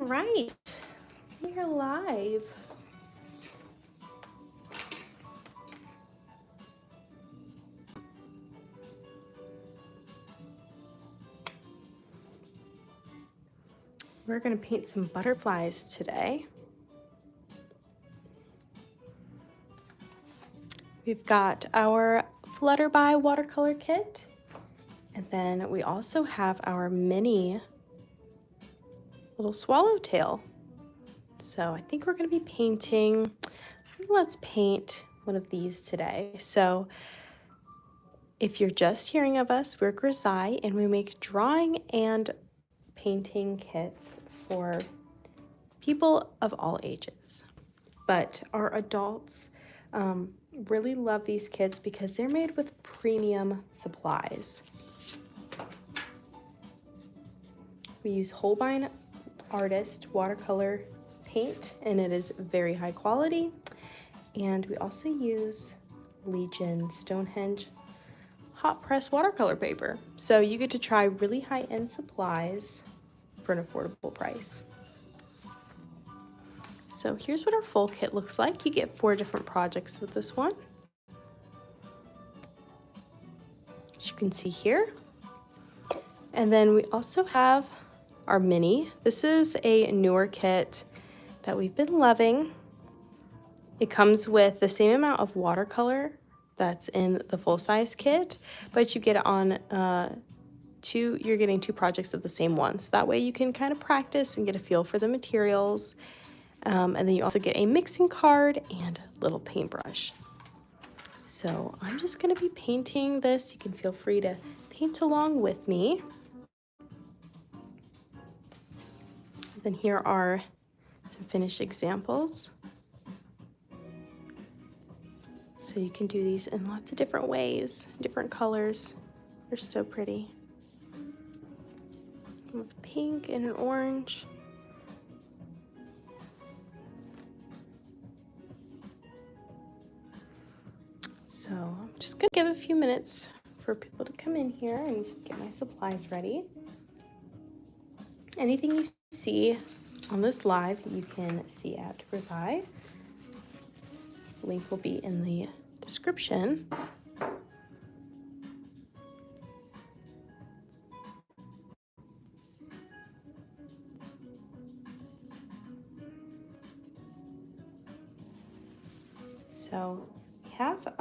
Right, we are live. We're going to paint some butterflies today. We've got our Flutterby watercolor kit, and then we also have our mini little swallowtail. So I think we're going to be painting, let's paint one of these today. So if you're just hearing of us, we're Grizaye, and we make drawing and painting kits for people of all ages. But our adults really love these kits because they're made with premium supplies. We use Holbein Artist watercolor paint, and it is very high quality. And we also use Legion Stonehenge hot press watercolor paper. So you get to try really high-end supplies for an affordable price. So here's what our full kit looks like. You get 4 different projects with this one, as you can see here. And then we also have our mini. This is a newer kit that we've been loving. It comes with the same amount of watercolor that's in the full-size kit, but you get it on you're getting 2 projects of the same one. So that way you can kind of practice and get a feel for the materials. And then you also get a mixing card and little paintbrush. So I'm just going to be painting this. You can feel free to paint along with me. Then here are some finished examples. So you can do these in lots of different ways, different colors. They're so pretty. With pink and an orange. So I'm just gonna give a few minutes for people to come in here and just get my supplies ready. Anything you see on this live, you can see at Grizaye. Link will be in the description. So we have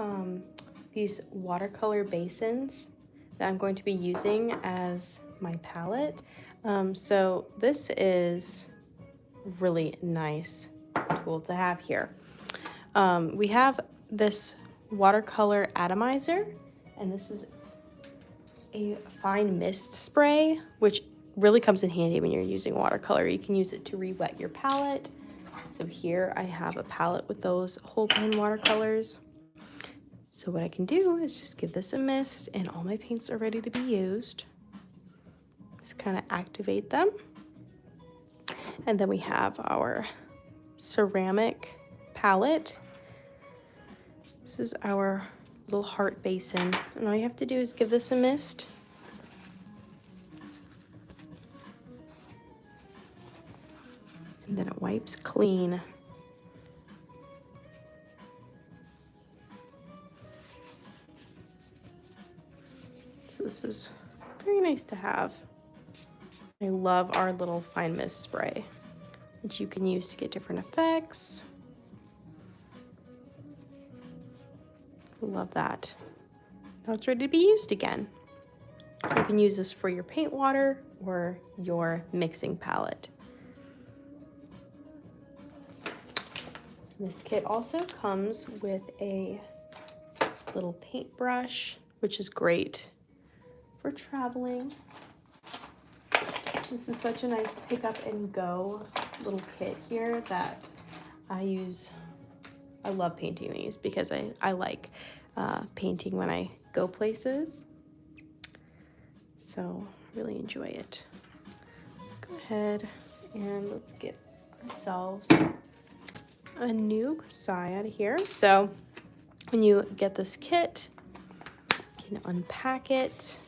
these watercolor basins that I'm going to be using as my palette. So this is really nice tool to have here. We have this watercolor atomizer, and this is a fine mist spray, which really comes in handy when you're using watercolor. You can use it to re-wet your palette. So here I have a palette with those Holbein watercolors. So what I can do is just give this a mist, and all my paints are ready to be used. Just kind of activate them. And then we have our ceramic palette. This is our little heart basin, and all you have to do is give this a mist. And then it wipes clean. So this is very nice to have. I love our little fine mist spray, which you can use to get different effects. Love that. Now it's ready to be used again. You can use this for your paint water or your mixing palette. This kit also comes with a little paintbrush, which is great for traveling. This is such a nice pick up and go little kit here that I use. I love painting these because I like painting when I go places. So really enjoy it. Go ahead and let's get ourselves a new Grizaye out of here. So when you get this kit, you can unpack it.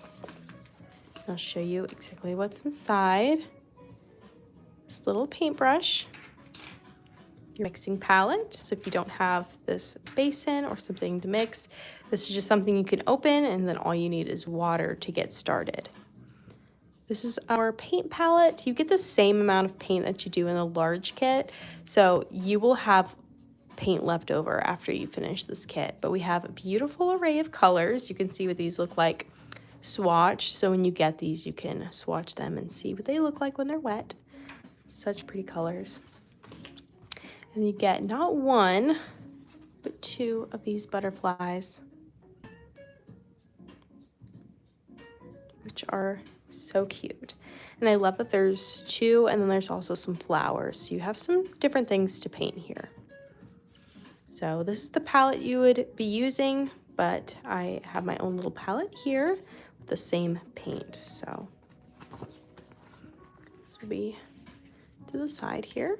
I'll show you exactly what's inside. this little paintbrush, your mixing palette. So if you don't have this basin or something to mix, this is just something you can open, and then all you need is water to get started. This is our paint palette. You get the same amount of paint that you do in a large kit, so you will have paint left over after you finish this kit. But we have a beautiful array of colors. You can see what these look like swatched, so when you get these, you can swatch them and see what they look like when they're wet. Such pretty colors. And you get not one, but two of these butterflies, which are so cute. And I love that there's two, and then there's also some flowers. So you have some different things to paint here. So this is the palette you would be using, but I have my own little palette here with the same paint. So this will be to the side here.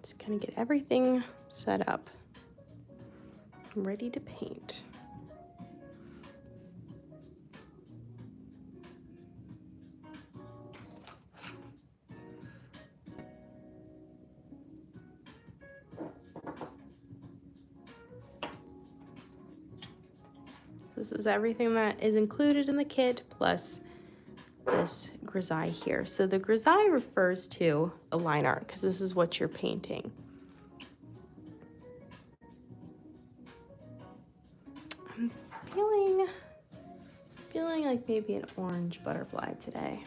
Just gonna get everything set up. I'm ready to paint. This is everything that is included in the kit, plus this Grizaye here. So the Grizaye refers to a line art because this is what you're painting. I'm feeling like maybe an orange butterfly today.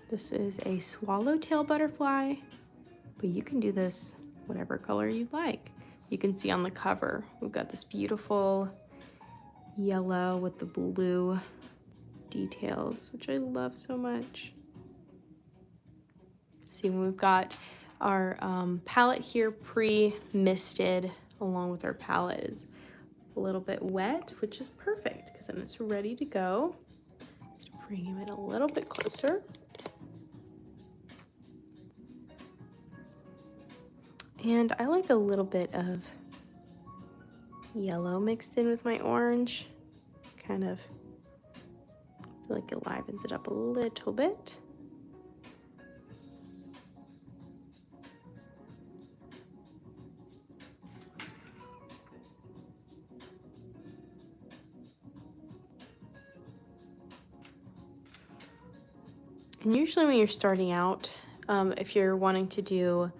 This is a swallowtail butterfly, but you can do this whatever color you'd like. You can see on the cover, we've got this beautiful yellow with the blue details, which I love so much. See, we've got our palette here pre-misted, along with our palette is a little bit wet, which is perfect because then it's ready to go. Just bring him in a little bit closer. And I like a little bit of yellow mixed in with my orange, kind of feel like it livens it up a little bit. And usually when you're starting out, if you're wanting to do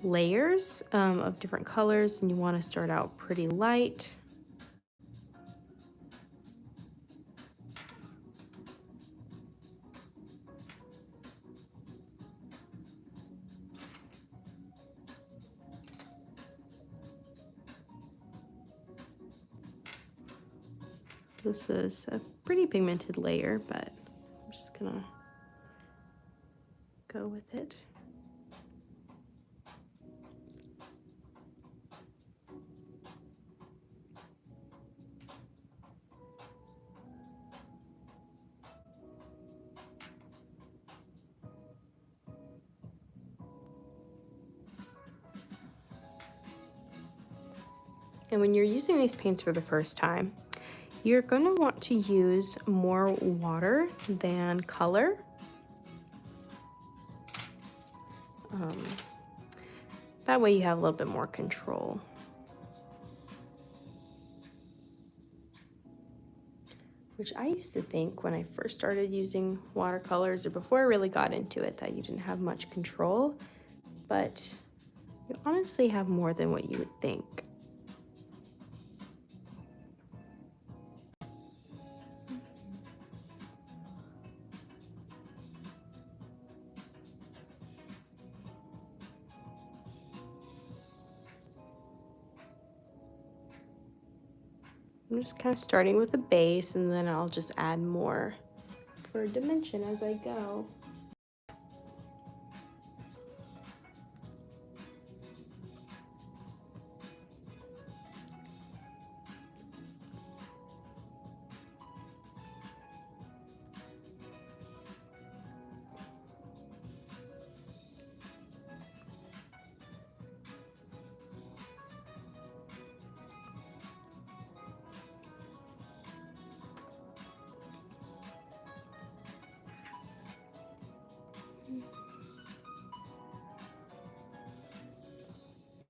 layers of different colors and you want to start out pretty light, this is a pretty pigmented layer, but I'm just gonna go with it. And when you're using these paints for the first time, you're going to want to use more water than color. That way you have a little bit more control. Which I used to think when I first started using watercolors, or before I really got into it, that you didn't have much control, but you honestly have more than what you would think. I'm just kind of starting with a base, and then I'll just add more for dimension as I go.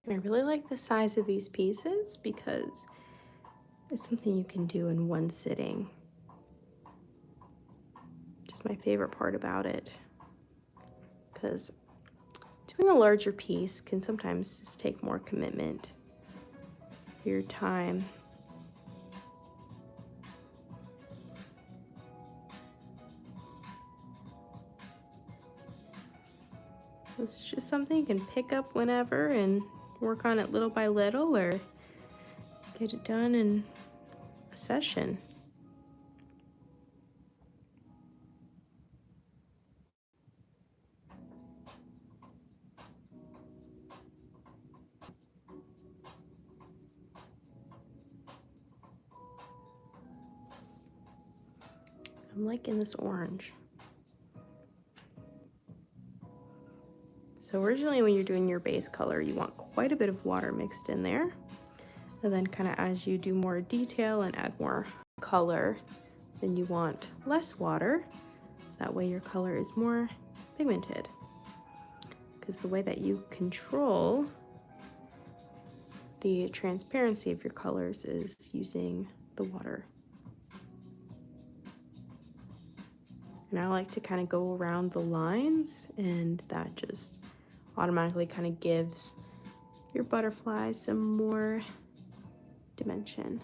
I really like the size of these pieces because it's something you can do in one sitting. Just my favorite part about it, because doing a larger piece can sometimes just take more commitment, your time. It's just something you can pick up whenever and work on it little by little, or get it done in a session. I'm liking this orange. So originally when you're doing your base color, you want quite a bit of water mixed in there. And then kind of as you do more detail and add more color, then you want less water. That way your color is more pigmented. Because the way that you control the transparency of your colors is using the water. And I like to kind of go around the lines, and that just automatically kind of gives your butterfly some more dimension.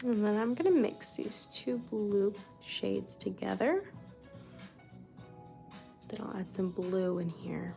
And then I'm gonna mix these two blue shades together. Then I'll add some blue in here.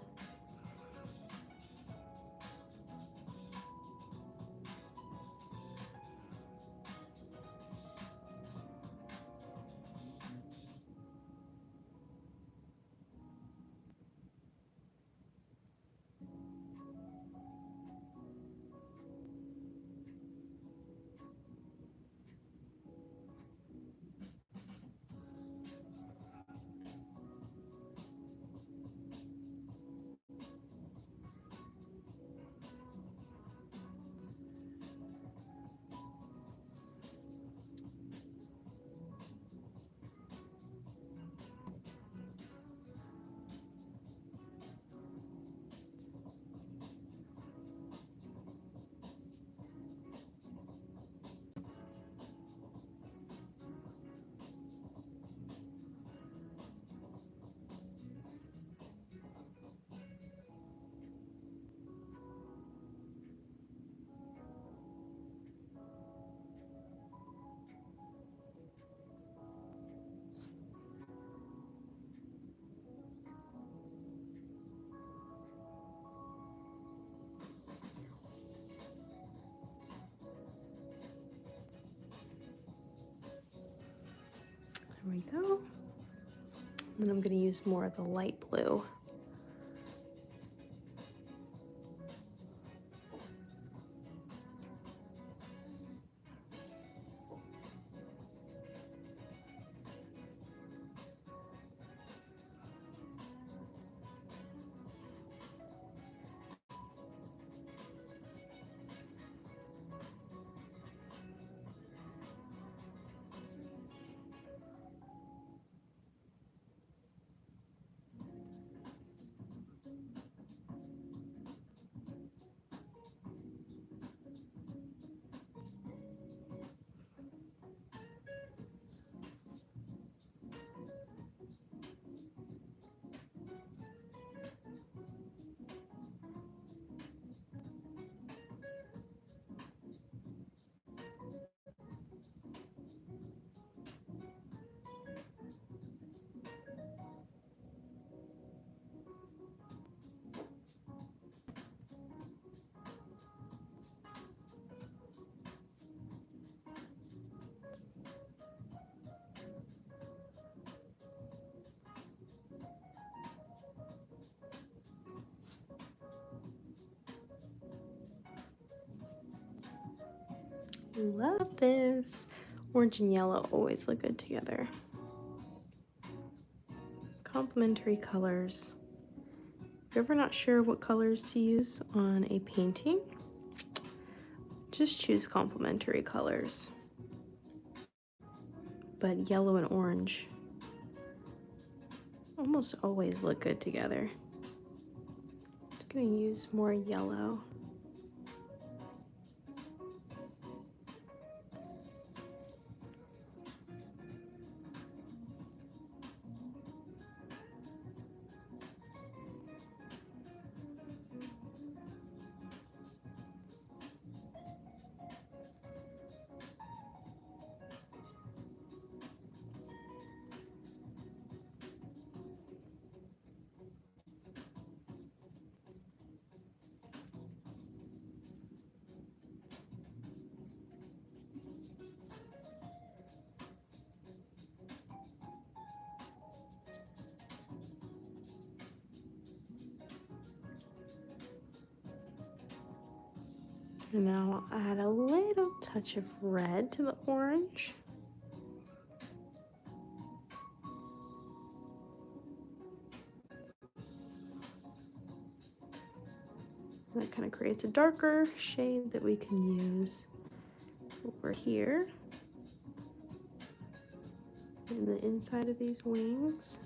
There we go. Then I'm gonna use more of the light blue. Love this. Orange and yellow always look good together. Complementary colors. If you're ever not sure what colors to use on a painting, just choose complementary colors. But yellow and orange almost always look good together. Just gonna use more yellow. And now I'll add a little touch of red to the orange. That kind of creates a darker shade that we can use over here in the inside of these wings.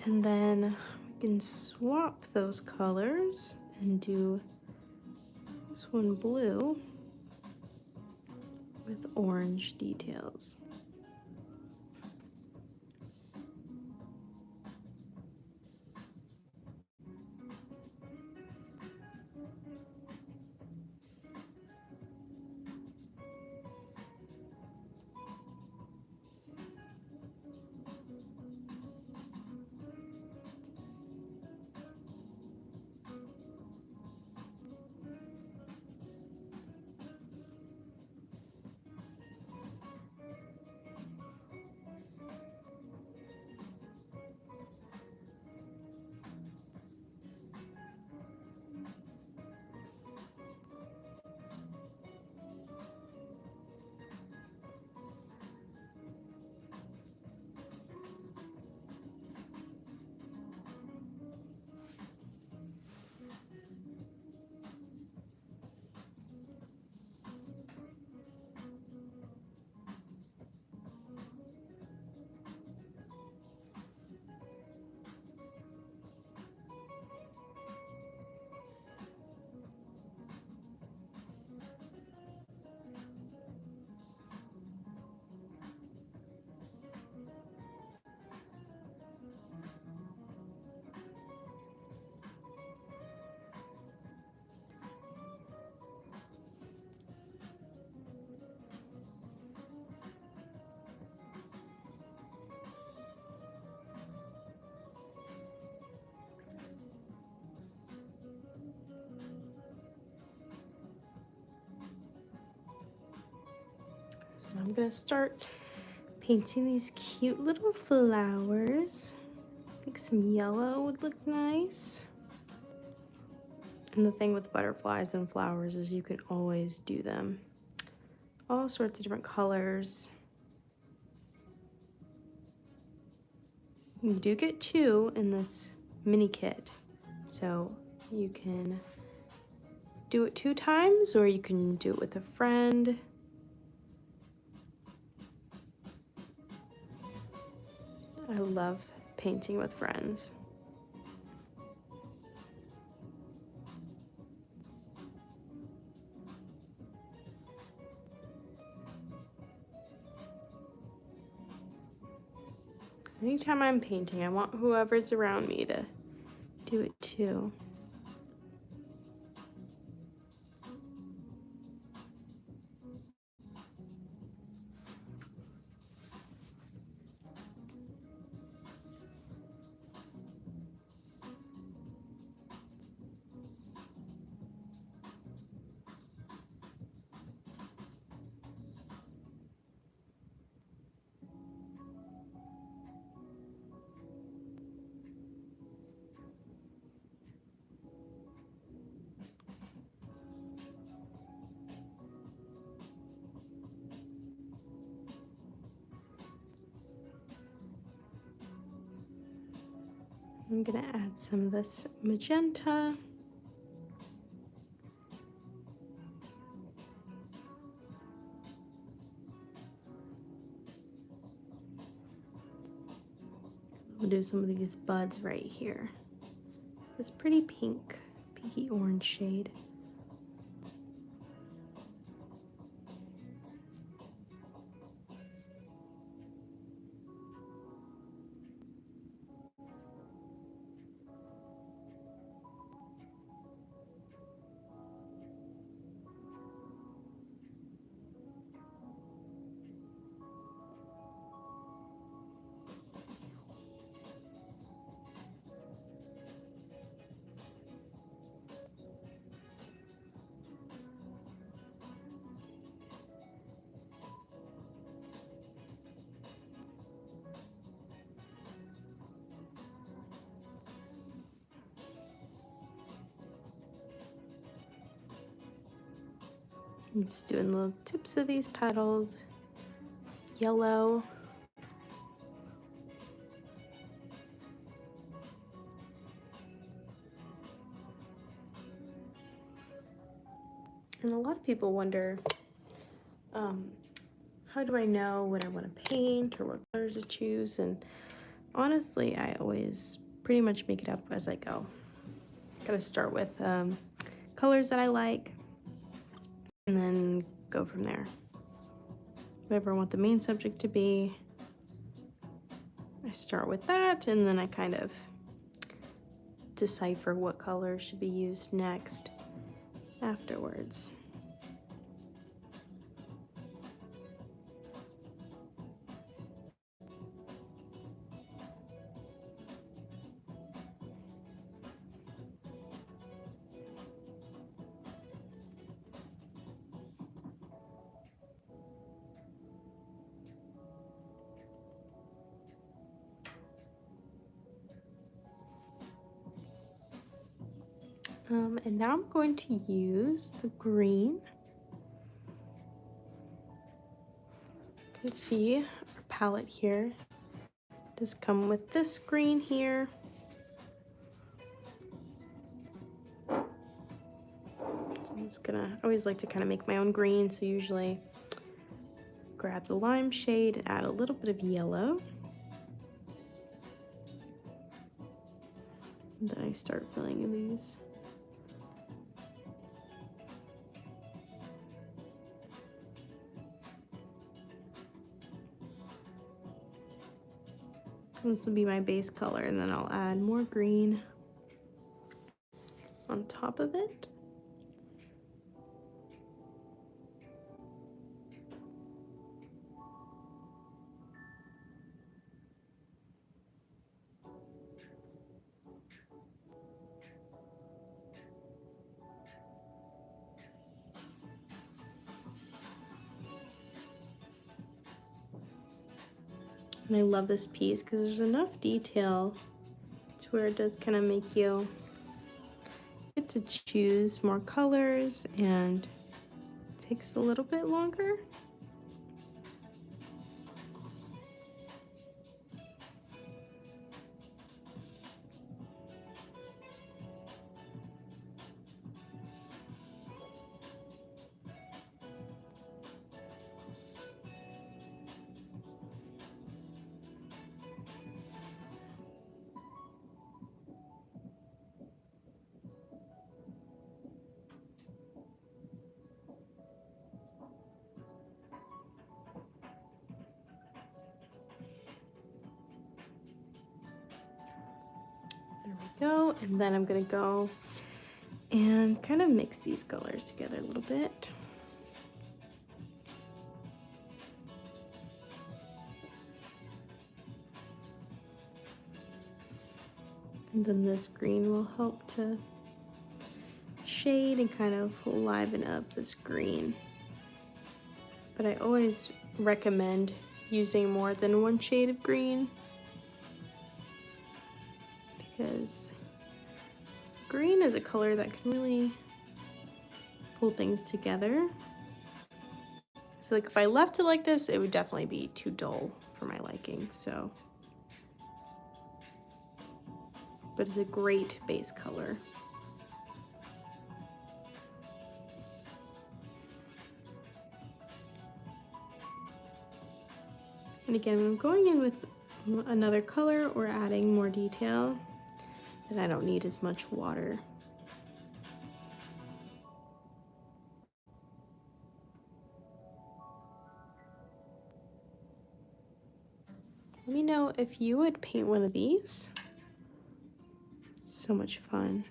And then we can swap those colors and do this one blue with orange details. So I'm gonna start painting these cute little flowers. I think some yellow would look nice. And the thing with butterflies and flowers is you can always do them all sorts of different colors. You do get 2 in this mini kit, so you can do it 2 times or you can do it with a friend. I love painting with friends. Anytime I'm painting, I want whoever's around me to do it too. I'm gonna add some of this magenta. We'll do some of these buds right here. This pretty pink, pinky orange shade. I'm just doing little tips of these petals, yellow. And a lot of people wonder, how do I know what I want to paint or what colors to choose? And honestly, I always pretty much make it up as I go. Gotta start with colors that I like and then go from there. Whatever I want the main subject to be, I start with that, and then I kind of decipher what color should be used next afterwards. And now I'm going to use the green. You can see our palette here does come with this green here. I'm just gonna, I always like to kind of make my own green, so usually grab the lime shade, add a little bit of yellow. And then I start filling in these. This will be my base color, and then I'll add more green on top of it. And I love this piece because there's enough detail to where it does kind of make you get to choose more colors, and it takes a little bit longer. go. And then I'm gonna go and kind of mix these colors together a little bit. And then this green will help to shade and kind of liven up this green. But I always recommend using more than one shade of green, because green is a color that can really pull things together. I feel like if I left it like this, it would definitely be too dull for my liking, so. But it's a great base color. And again, when I'm going in with another color or adding more detail, then I don't need as much water. Let me know if you would paint one of these. So much fun.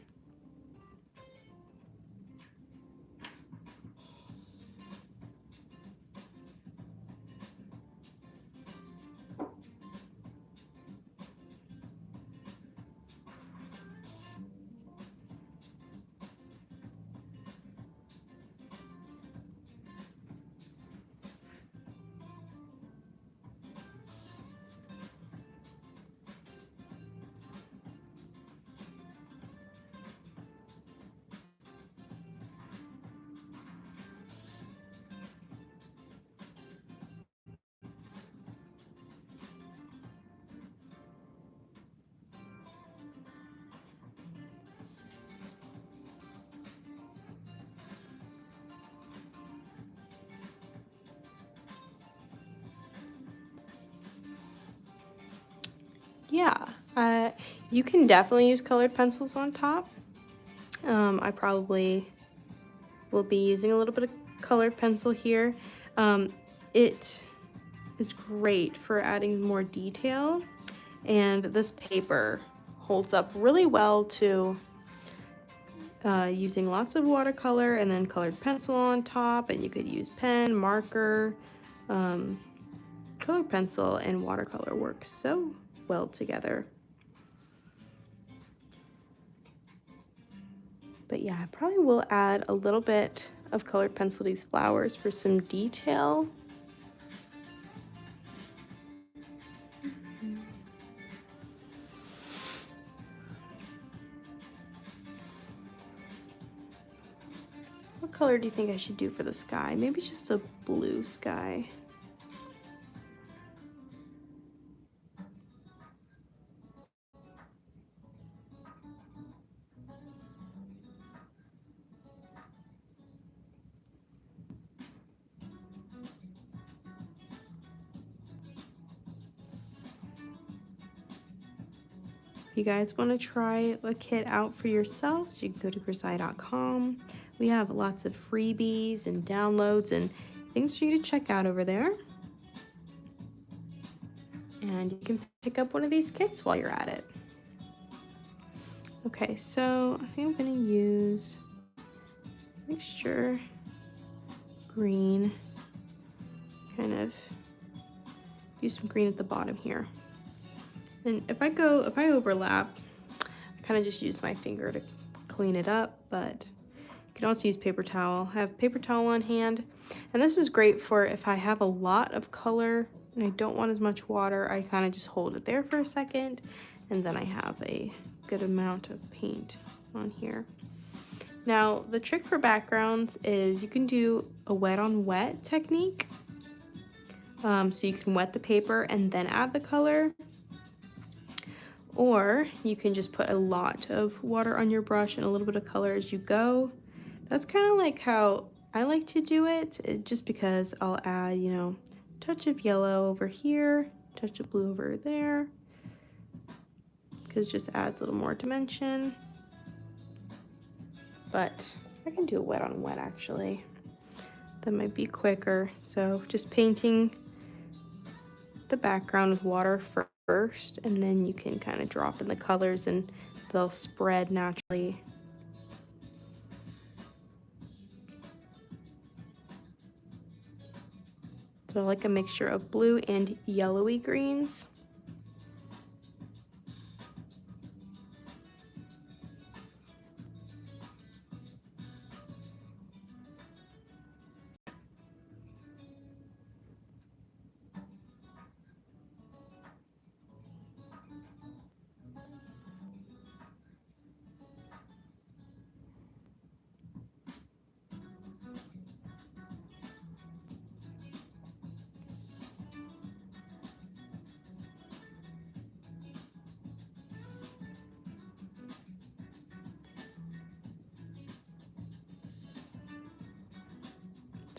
Yeah, you can definitely use colored pencils on top. I probably will be using a little bit of colored pencil here. It is great for adding more detail, and this paper holds up really well to using lots of watercolor and then colored pencil on top, and you could use pen, marker. Colored pencil and watercolor work so well together. But yeah, I probably will add a little bit of colored pencil to these flowers for some detail. What color do you think I should do for the sky? Maybe just a blue sky. If you guys want to try a kit out for yourselves, you can go to Grizaye.com. We have lots of freebies and downloads and things for you to check out over there. And you can pick up one of these kits while you're at it. Okay, so I think I'm going to use mixture green, kind of use some green at the bottom here. And if I overlap, I kind of just use my finger to clean it up, but you can also use paper towel. I have paper towel on hand, and this is great for if I have a lot of color and I don't want as much water. I kind of just hold it there for a second, and then I have a good amount of paint on here. Now, the trick for backgrounds is you can do a wet on wet technique. So you can wet the paper and then add the color. Or you can just put a lot of water on your brush and a little bit of color as you go. That's kind of like how I like to do it, just because I'll add, you know, a touch of yellow over here, touch of blue over there, because it just adds a little more dimension. But I can do a wet on wet actually. That might be quicker. So just painting the background with water first, and then you can kind of drop in the colors and they'll spread naturally. So I like a mixture of blue and yellowy greens.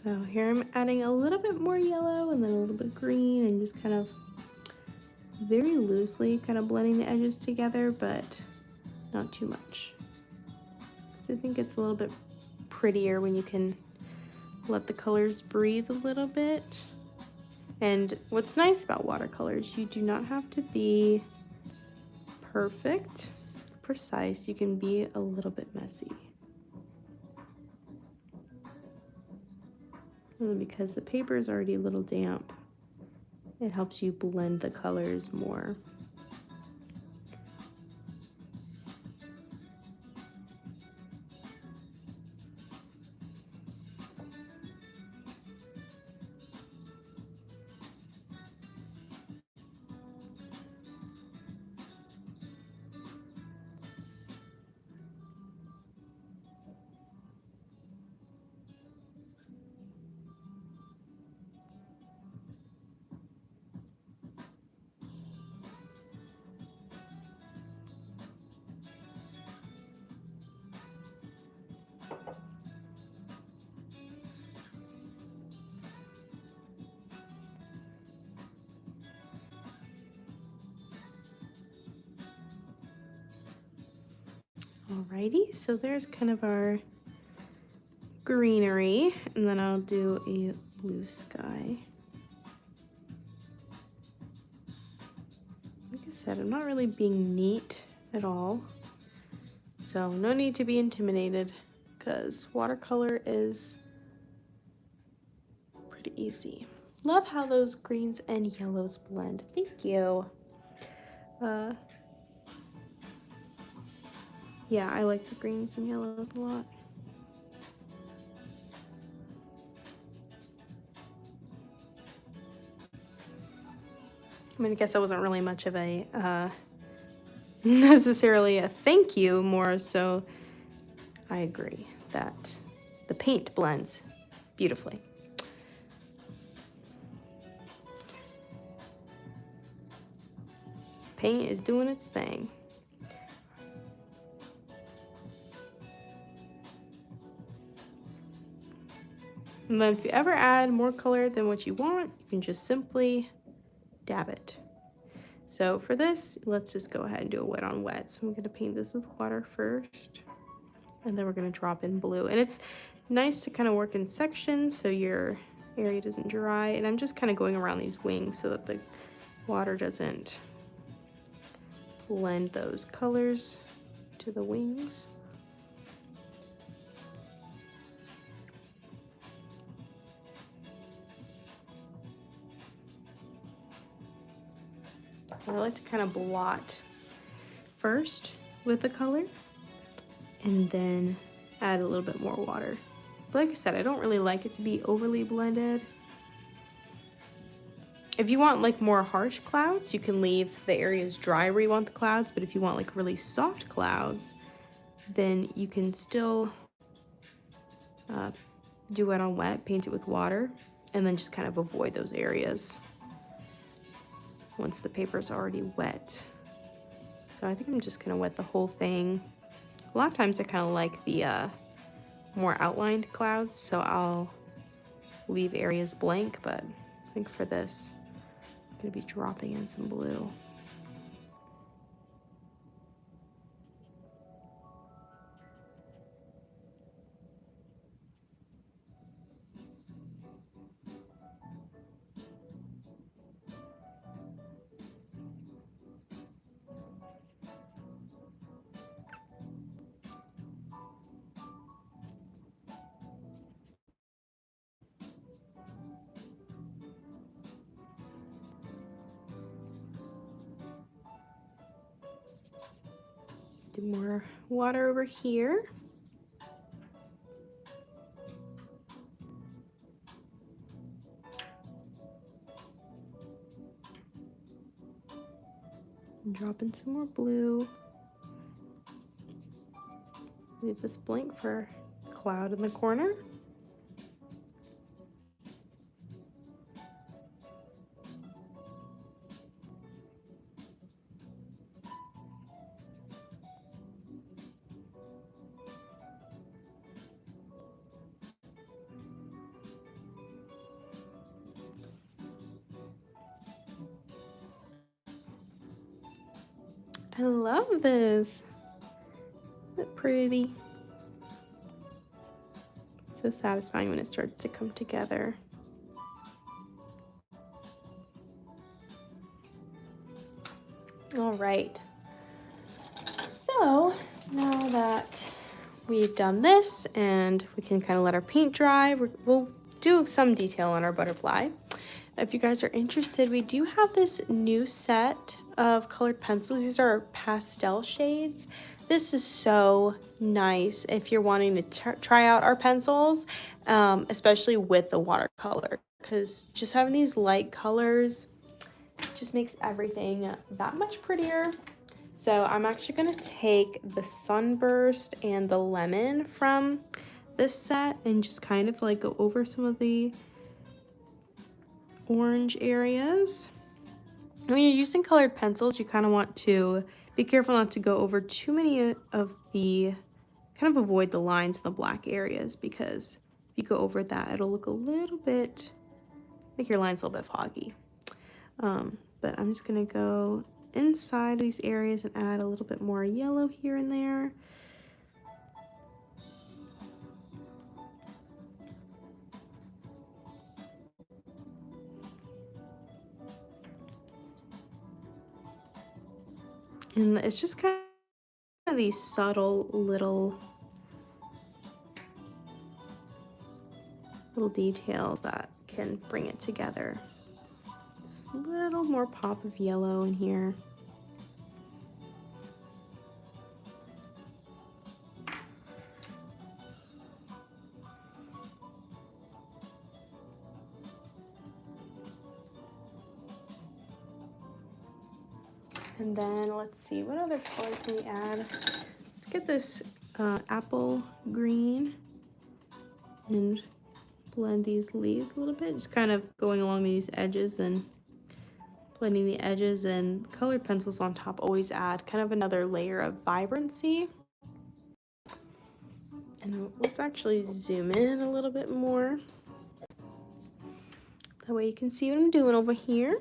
So here I'm adding a little bit more yellow and then a little bit green and just kind of very loosely kind of blending the edges together, but not too much. So I think it's a little bit prettier when you can let the colors breathe a little bit. And what's nice about watercolors, you do not have to be perfect, precise. You can be a little bit messy. And because the paper is already a little damp, it helps you blend the colors more. Alrighty, so there's kind of our greenery, and then I'll do a blue sky. Like I said, I'm not really being neat at all, so no need to be intimidated because watercolor is pretty easy. Love how those greens and yellows blend. Thank you. Yeah, I like the greens and yellows a lot. I mean, I guess that wasn't really much of a, necessarily a thank you, more so I agree that the paint blends beautifully. Paint is doing its thing. And then if you ever add more color than what you want, you can just simply dab it. So for this, let's just go ahead and do a wet on wet. So I'm gonna paint this with water first, and then we're gonna drop in blue. And it's nice to kind of work in sections so your area doesn't dry. And I'm just kind of going around these wings so that the water doesn't blend those colors to the wings. I like to kind of blot first with the color and then add a little bit more water. But like I said, I don't really like it to be overly blended. If you want like more harsh clouds, you can leave the areas dry where you want the clouds, but if you want like really soft clouds, then you can still do wet on wet, paint it with water, and then just kind of avoid those areas once the paper's already wet. So I think I'm just gonna wet the whole thing. A lot of times I kind of like the more outlined clouds, so I'll leave areas blank, but I think for this, I'm gonna be dropping in some blue. Do more water over here. And drop in some more blue. Leave this blank for cloud in the corner. I love this. Isn't it pretty? So satisfying when it starts to come together. All right. So now that we've done this and we can kind of let our paint dry, we'll do some detail on our butterfly. If you guys are interested, we do have this new set of colored pencils. These are pastel shades. This is so nice if you're wanting to try out our pencils, especially with the watercolor, because just having these light colors just makes everything that much prettier. So I'm actually going to take the Sunburst and the Lemon from this set and just kind of like go over some of the orange areas. When you're using colored pencils, you kind of want to be careful not to go over too many of the, kind of avoid the lines in the black areas, because if you go over that, it'll look a little bit, make your lines a little bit foggy. But I'm just gonna go inside these areas and add a little bit more yellow here and there. And it's just kind of these subtle little details that can bring it together. Just a little more pop of yellow in here. And then let's see, what other color can we add? Let's get this apple green and blend these leaves a little bit, just kind of going along these edges and blending the edges, and colored pencils on top always add kind of another layer of vibrancy. And let's actually zoom in a little bit more. That way you can see what I'm doing over here.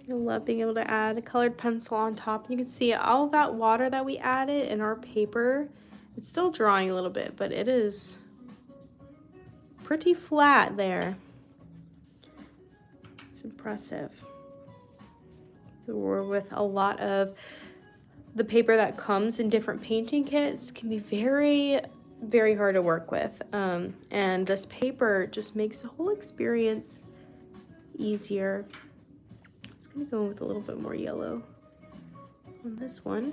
I love being able to add a colored pencil on top. You can see all of that water that we added in our paper. It's still drying a little bit, but it is pretty flat there. It's impressive. We're with a lot of the paper that comes in different painting kits, can be very, very hard to work with. And this paper just makes the whole experience easier. I'm gonna go with a little bit more yellow on this one.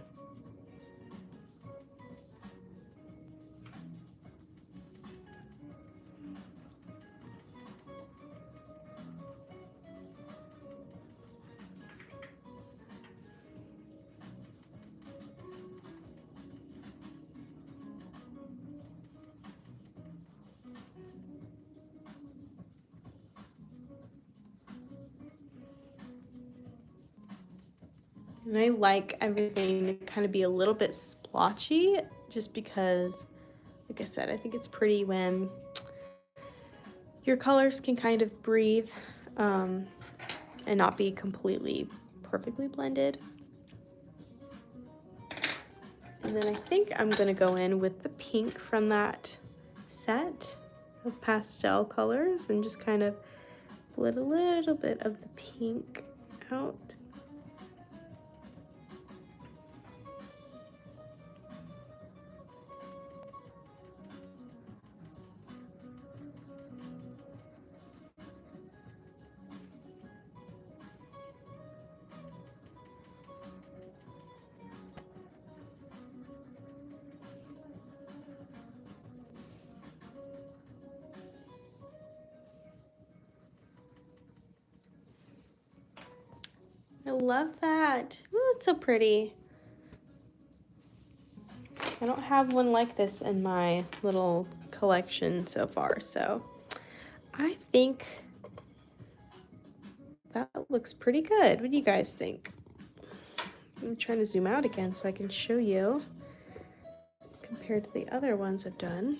And I like everything to kind of be a little bit splotchy, just because, like I said, I think it's pretty when your colors can kind of breathe and not be completely perfectly blended. And then I think I'm gonna go in with the pink from that set of pastel colors and just kind of split a little bit of the pink out. I love that. Ooh, it's so pretty. I don't have one like this in my little collection so far, so I think that looks pretty good. What do you guys think? I'm trying to zoom out again so I can show you compared to the other ones I've done.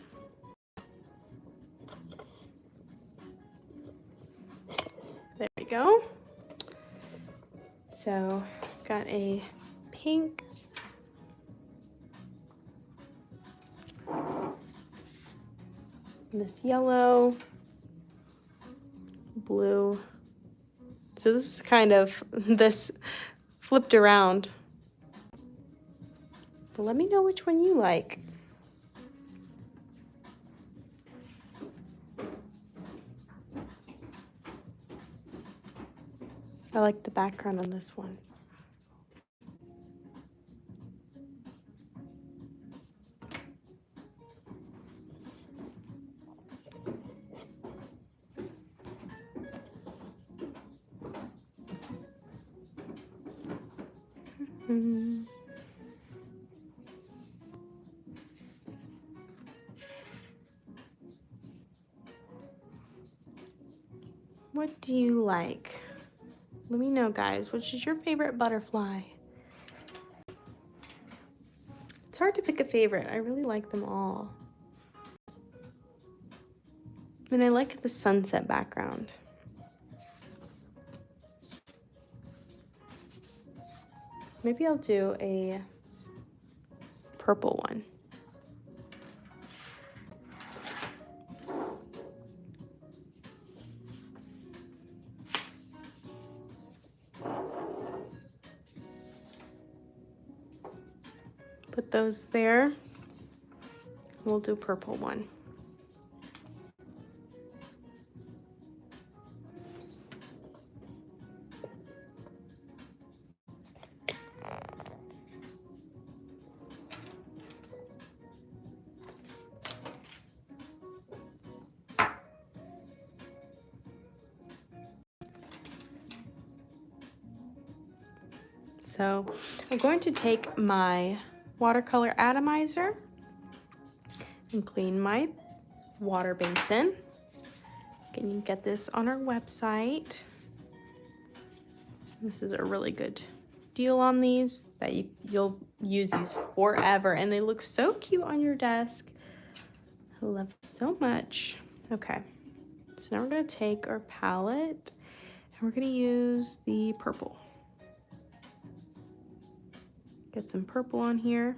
There we go. So, got a pink, this yellow, blue. So this is kind of this flipped around. But let me know which one you like. I like the background on this one. What do you like? Let me know, guys. Which is your favorite butterfly? It's hard to pick a favorite. I really like them all. And I like the sunset background. Maybe I'll do a purple one. Put those there. We'll do purple one. So I'm going to take my watercolor atomizer and clean my water basin. You can get this on our website. This is a really good deal on these that you'll use these forever, and they look so cute on your desk. I love it so much. Okay, so now we're gonna take our palette and we're gonna use the purple. Get some purple on here.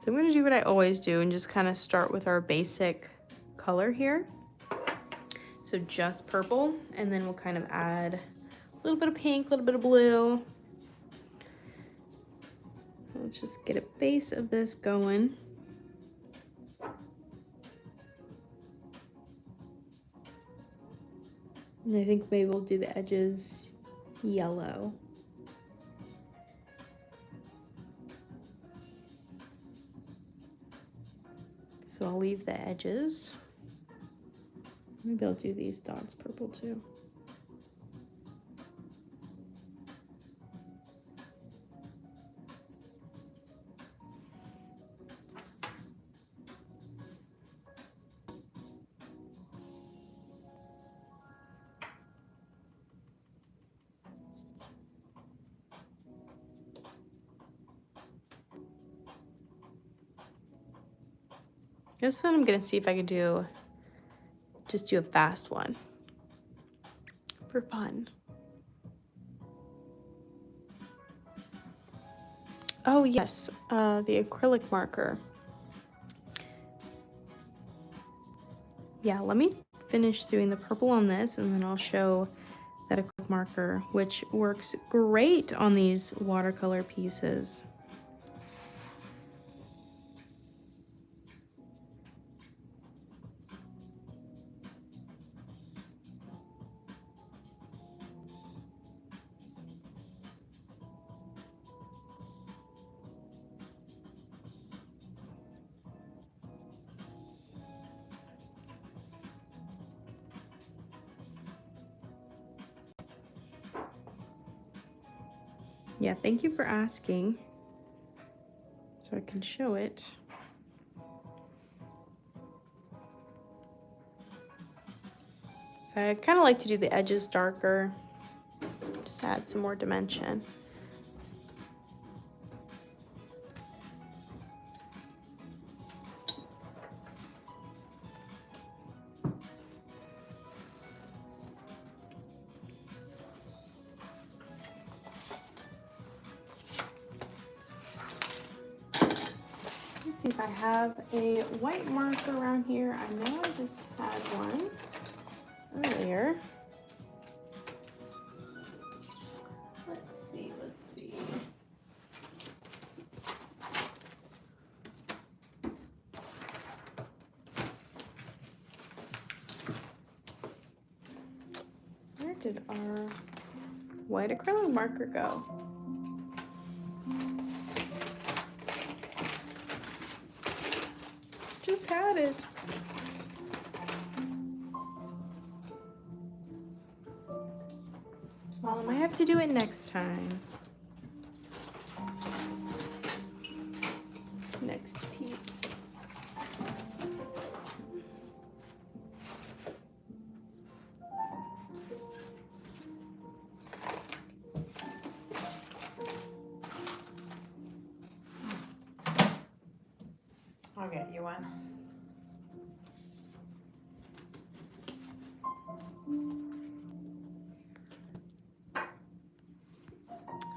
So I'm gonna do what I always do and just kind of start with our basic color here. So just purple, and then we'll kind of add a little bit of pink, a little bit of blue. Let's just get a base of this going. And I think maybe we'll do the edges yellow. So I'll leave the edges. Maybe I'll do these dots purple too. This one I'm gonna see if I could just do a fast one for fun. Oh yes, the acrylic marker. yeah, let me finish doing the purple on this, and then I'll show that acrylic marker, which works great on these watercolor pieces. Yeah, thank you for asking, so I can show it. So I kind of like to do the edges darker, just add some more dimension. Let's see if I have a white marker around here. I know I just had one earlier. Let's see. Where did our white acrylic marker go? Just had it. Well, I might have to do it next time. Next piece. I'll get you one.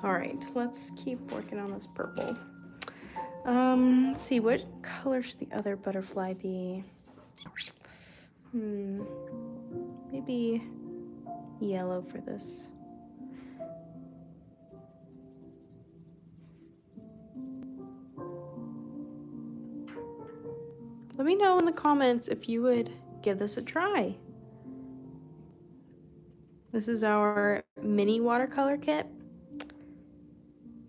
All right, let's keep working on this purple. Let's see, what color should the other butterfly be? Maybe yellow for this. Let me know in the comments if you would give this a try. This is our mini watercolor kit.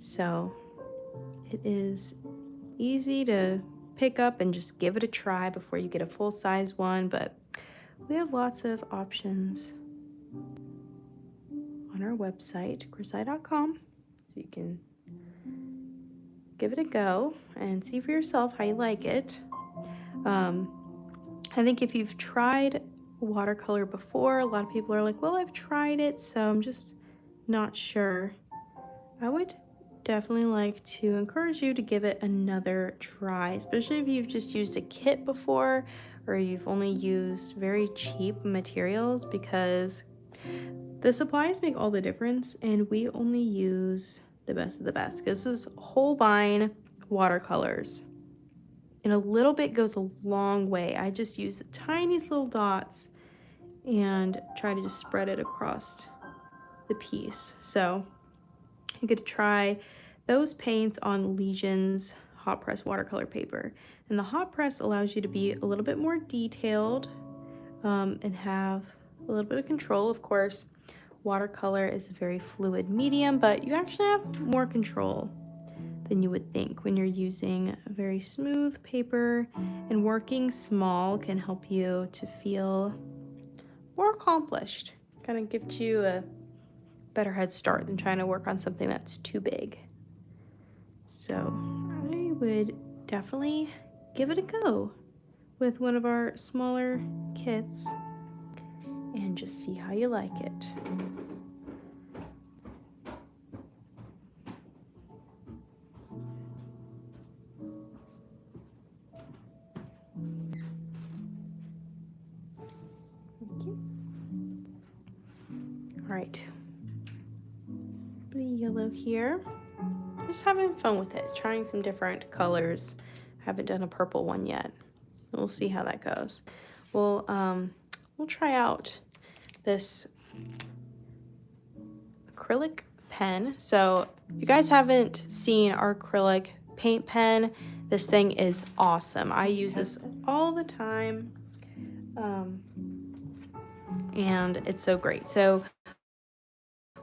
So it is easy to pick up and just give it a try before you get a full-size one, but we have lots of options on our website, grizaye.com, so you can give it a go and see for yourself how you like it. I think if you've tried watercolor before, a lot of people are like, well, I've tried it, so I'm just not sure. I would definitely like to encourage you to give it another try, especially if you've just used a kit before or you've only used very cheap materials, because the supplies make all the difference, and we only use the best of the best. This is Holbein watercolors, and a little bit goes a long way. I just use the tiniest little dots and try to just spread it across the piece. So you get to try those paints on Legion's hot press watercolor paper. And the hot press allows you to be a little bit more detailed and have a little bit of control. Of course, watercolor is a very fluid medium, but you actually have more control than you would think when you're using a very smooth paper, and working small can help you to feel more accomplished. Kind of gives you a better head start than trying to work on something that's too big. So I would definitely give it a go with one of our smaller kits and just see how you like it. All right, pretty yellow here. Just having fun with it, trying some different colors. Haven't done a purple one yet. We'll see how that goes. we'll try out this acrylic pen. So if you guys haven't seen our acrylic paint pen, this thing is awesome. I use this all the time, and it's so great. So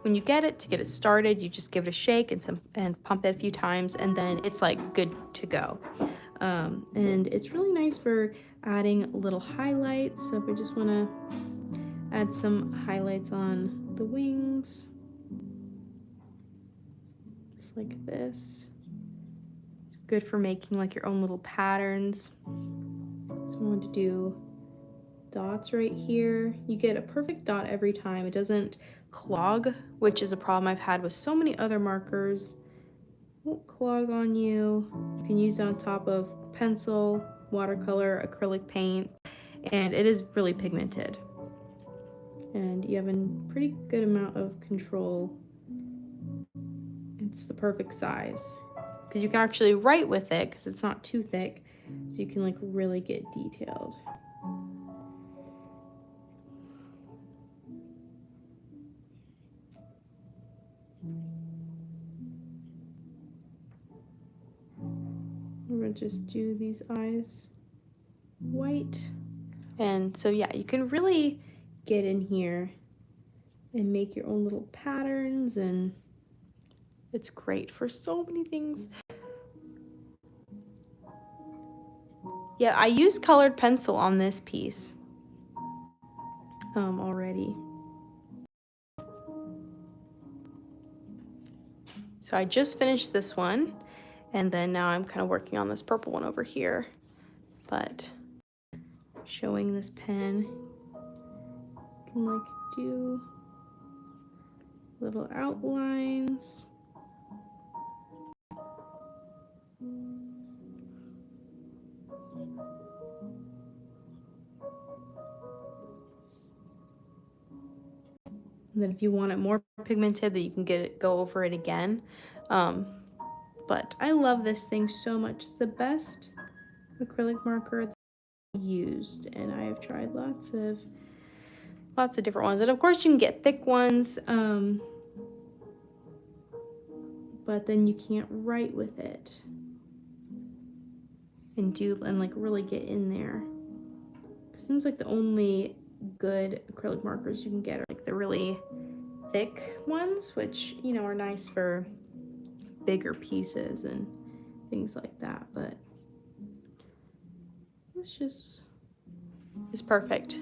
when you get it, to get it started, you just give it a shake and pump it a few times, and then it's like good to go. And it's really nice for adding little highlights. So if I just want to add some highlights on the wings, just like this. It's good for making like your own little patterns. So I want to do dots right here. You get a perfect dot every time. It doesn't clog, which is a problem I've had with so many other markers. It won't clog on you. You can use it on top of pencil, watercolor, acrylic paint, and it is really pigmented. And you have a pretty good amount of control. It's the perfect size because you can actually write with it because it's not too thick, so you can like really get detailed. We're gonna just do these eyes white. And so yeah, you can really get in here and make your own little patterns, and it's great for so many things. Yeah, I used colored pencil on this piece already. So I just finished this one, and then now I'm kind of working on this purple one over here. But showing this pen, you can like do little outlines. And then if you want it more pigmented, that you can go over it again. But I love this thing so much. It's the best acrylic marker that I used, and I have tried lots of different ones. And of course you can get thick ones, but then you can't write with it and like really get in there. It seems like the only good acrylic markers you can get are like the really thick ones, which, you know, are nice for bigger pieces and things like that, but this just is perfect.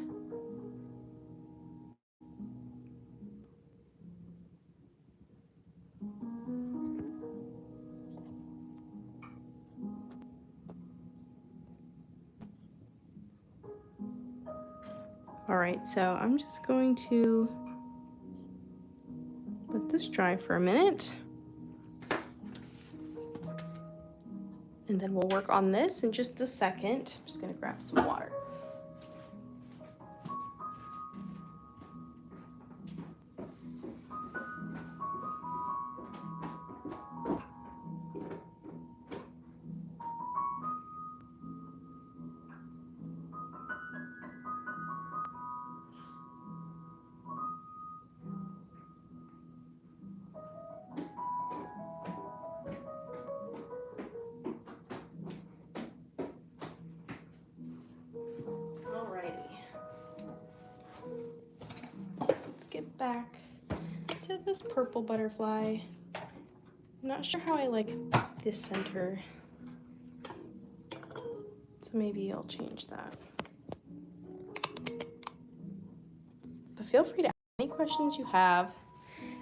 All right, so I'm just going to let this dry for a minute, and then we'll work on this in just a second. I'm just gonna grab some water. Get back to this purple butterfly. I'm not sure how I like this center, so maybe I'll change that. But feel free to ask any questions you have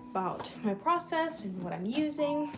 about my process and what I'm using.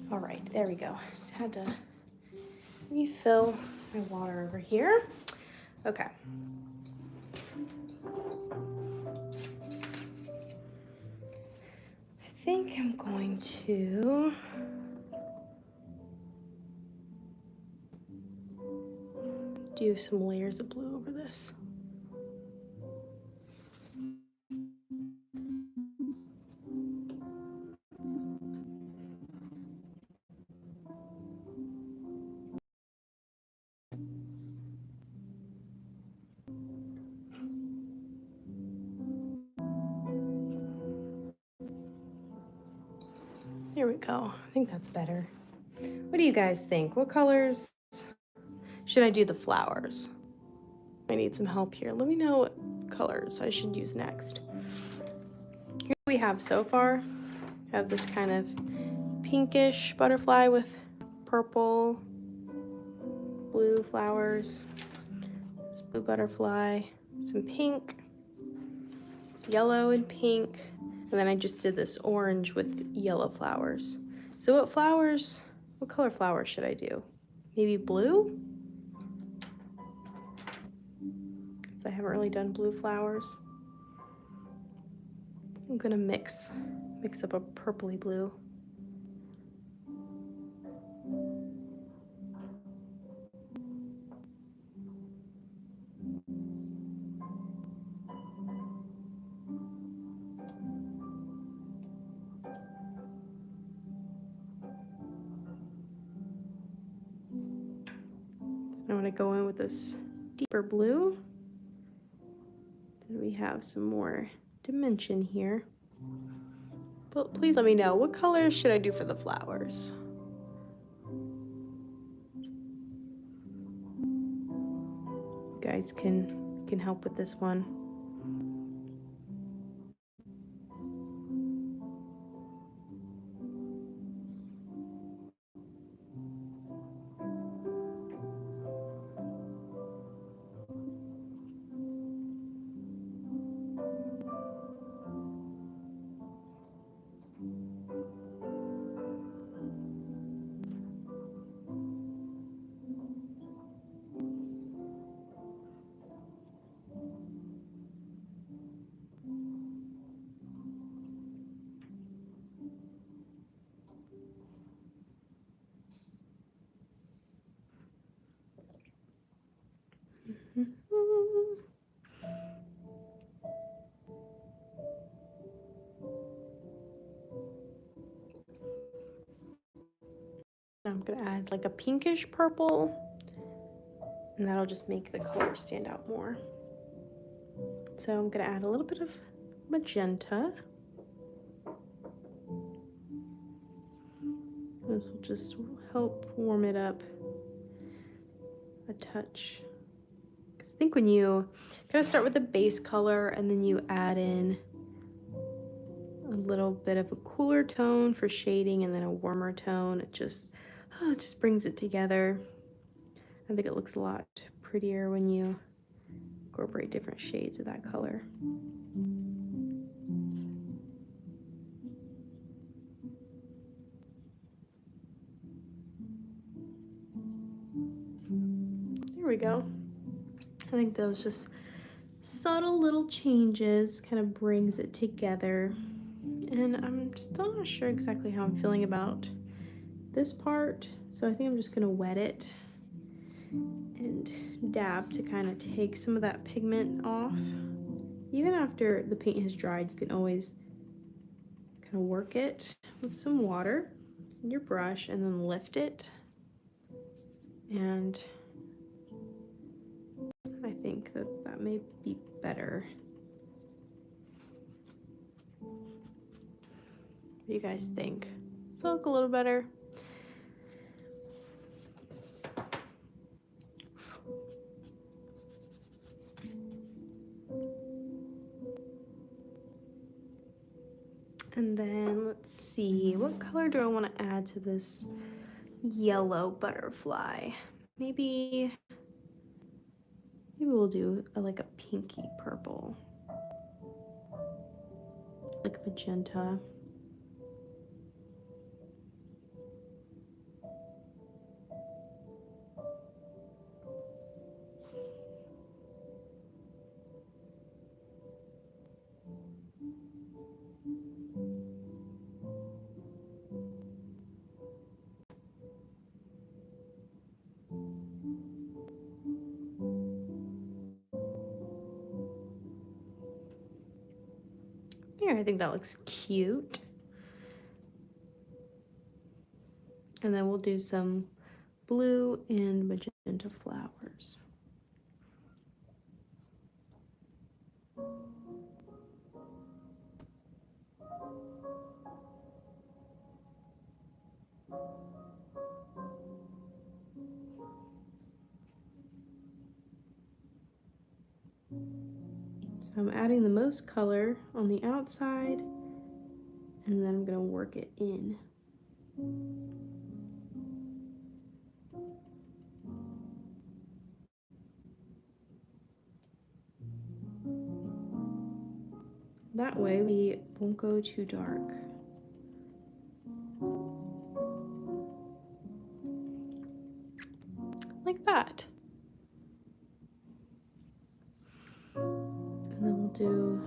All right, there we go. Just had to refill my water over here. Okay. I think I'm going to do some layers of blue over this. There we go. I think that's better. What do you guys think? What colors should I do the flowers? I need some help here. Let me know what colors I should use next. Here we have so far. I have this kind of pinkish butterfly with purple, blue flowers, this blue butterfly, some pink, it's yellow and pink, and then I just did this orange with yellow flowers. So what color flowers should I do? Maybe blue? Because I haven't really done blue flowers. I'm gonna mix up a purpley blue. I'm gonna go in with this deeper blue. Then we have some more dimension here. But please let me know, what colors should I do for the flowers? You guys can help with this one. I'm gonna add like a pinkish purple, and that'll just make the color stand out more. So I'm gonna add a little bit of magenta. This will just help warm it up a touch. Because I think when you kind of start with the base color and then you add in a little bit of a cooler tone for shading and then a warmer tone, it just brings it together. I think it looks a lot prettier when you incorporate different shades of that color. There we go. I think those just subtle little changes kind of brings it together. And I'm still not sure exactly how I'm feeling about this part, so I think I'm just gonna wet it and dab to kind of take some of that pigment off. Even after the paint has dried, you can always kind of work it with some water in your brush and then lift it. And I think that may be better. What do you guys think? Does it look a little better? And then let's see, what color do I want to add to this yellow butterfly? Maybe we'll do like a pinky purple, like magenta. here. I think that looks cute. And then we'll do some blue and magenta flowers. So I'm adding the most color on the outside, and then I'm going to work it in. That way we won't go too dark. Like that. And then we'll do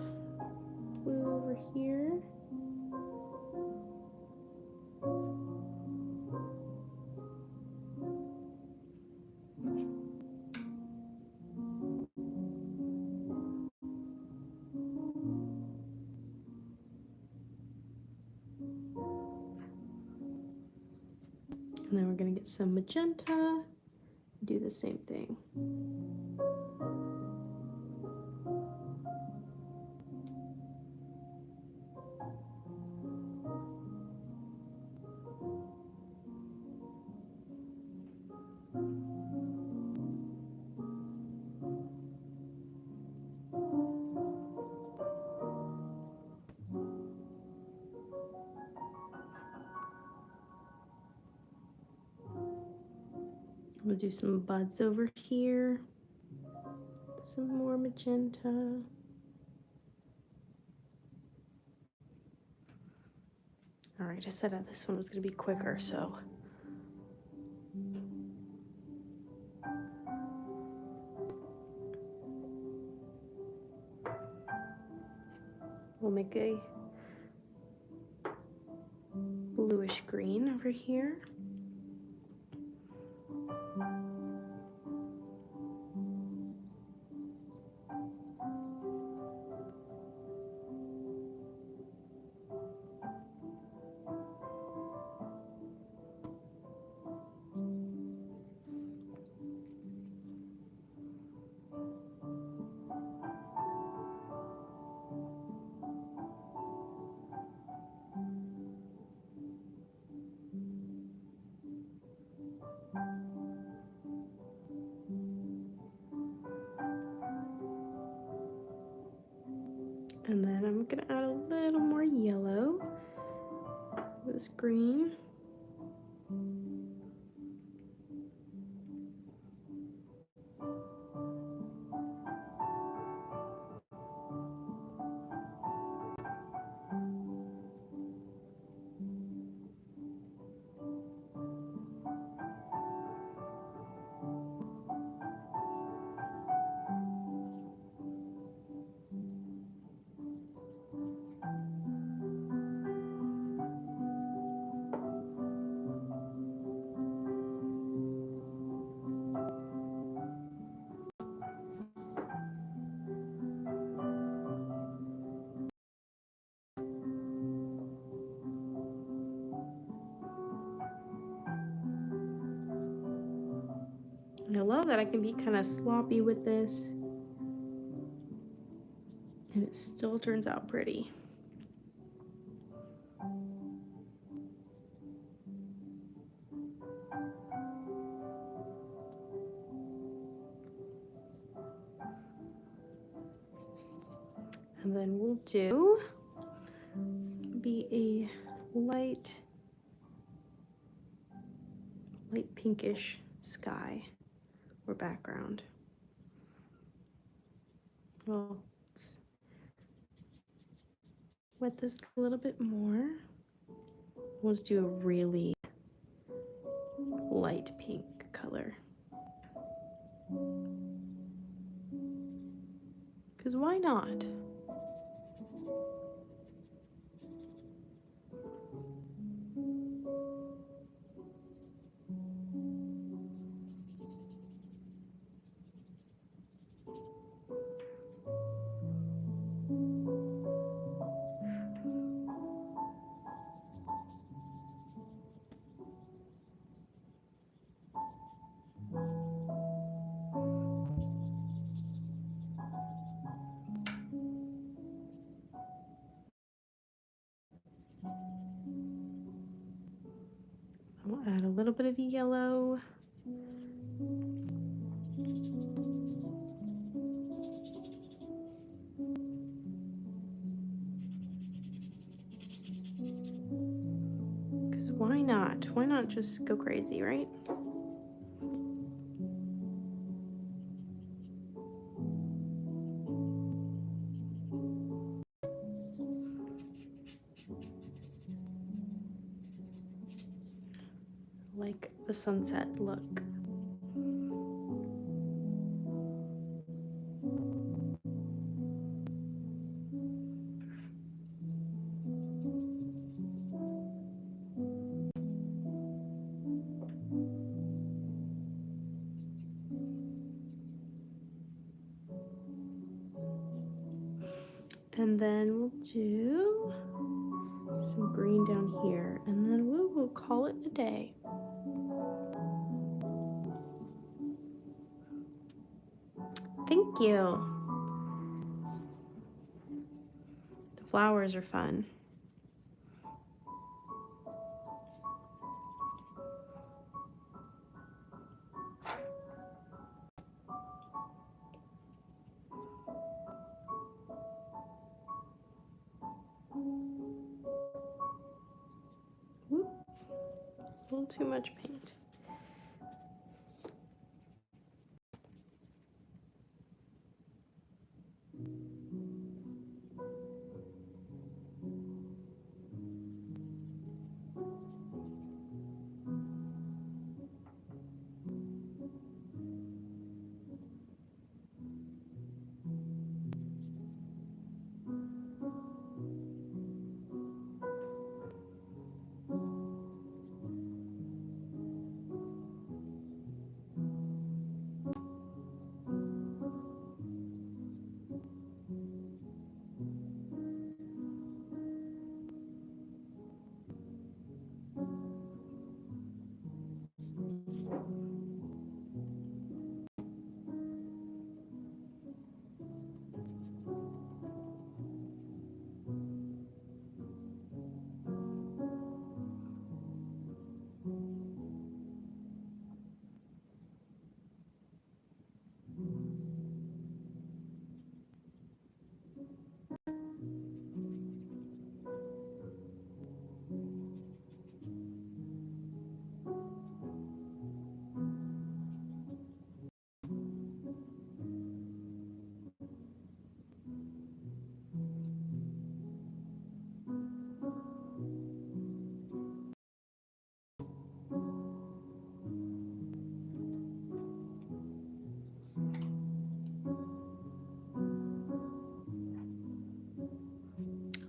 blue over here. And then we're going to get some magenta, do the same thing. We'll do some buds over here, some more magenta. All right, I said this one was going to be quicker, so. We'll make a bluish green over here. And then I'm gonna add a little more yellow, this green. And I love that I can be kind of sloppy with this, and it still turns out pretty. And then we'll do a light pinkish sky or background. Well, let's wet this a little bit more. Let's do a really light pink color. Because why not? We'll add a little bit of yellow. Because why not? Why not just go crazy, right? Like the sunset look. And then we'll do some green down here, and then we'll call it a day. Thank you. The flowers are fun. Whoop. A little too much paint.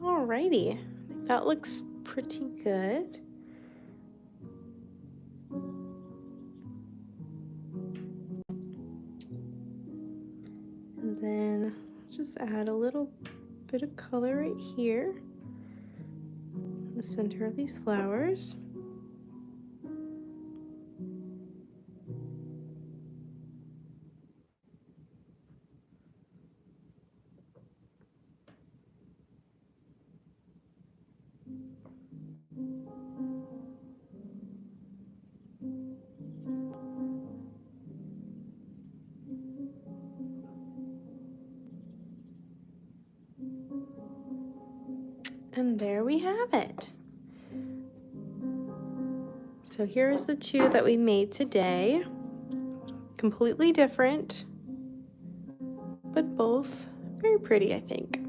Alrighty, I think that looks pretty good. And then just add a little bit of color right here in the center of these flowers. And there we have it. So here's the two that we made today. Completely different, but both very pretty, I think.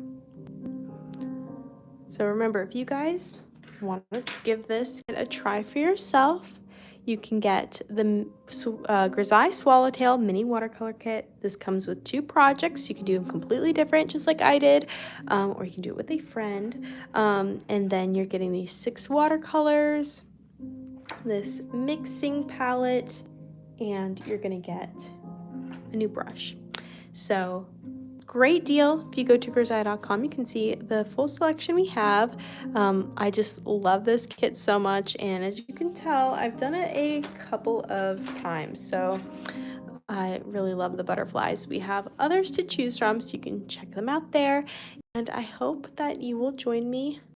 So remember, if you guys want to give this a try for yourself, you can get the Grizaye Swallowtail Mini Watercolor Kit. This comes with 2 projects. You can do them completely different, just like I did, or you can do it with a friend. And then you're getting these 6 watercolors, this mixing palette, and you're gonna get a new brush. So great deal. If you go to Grizaye.com, you can see the full selection we have. I just love this kit so much, and as you can tell, I've done it a couple of times, so I really love the butterflies. We have others to choose from, so you can check them out there, and I hope that you will join me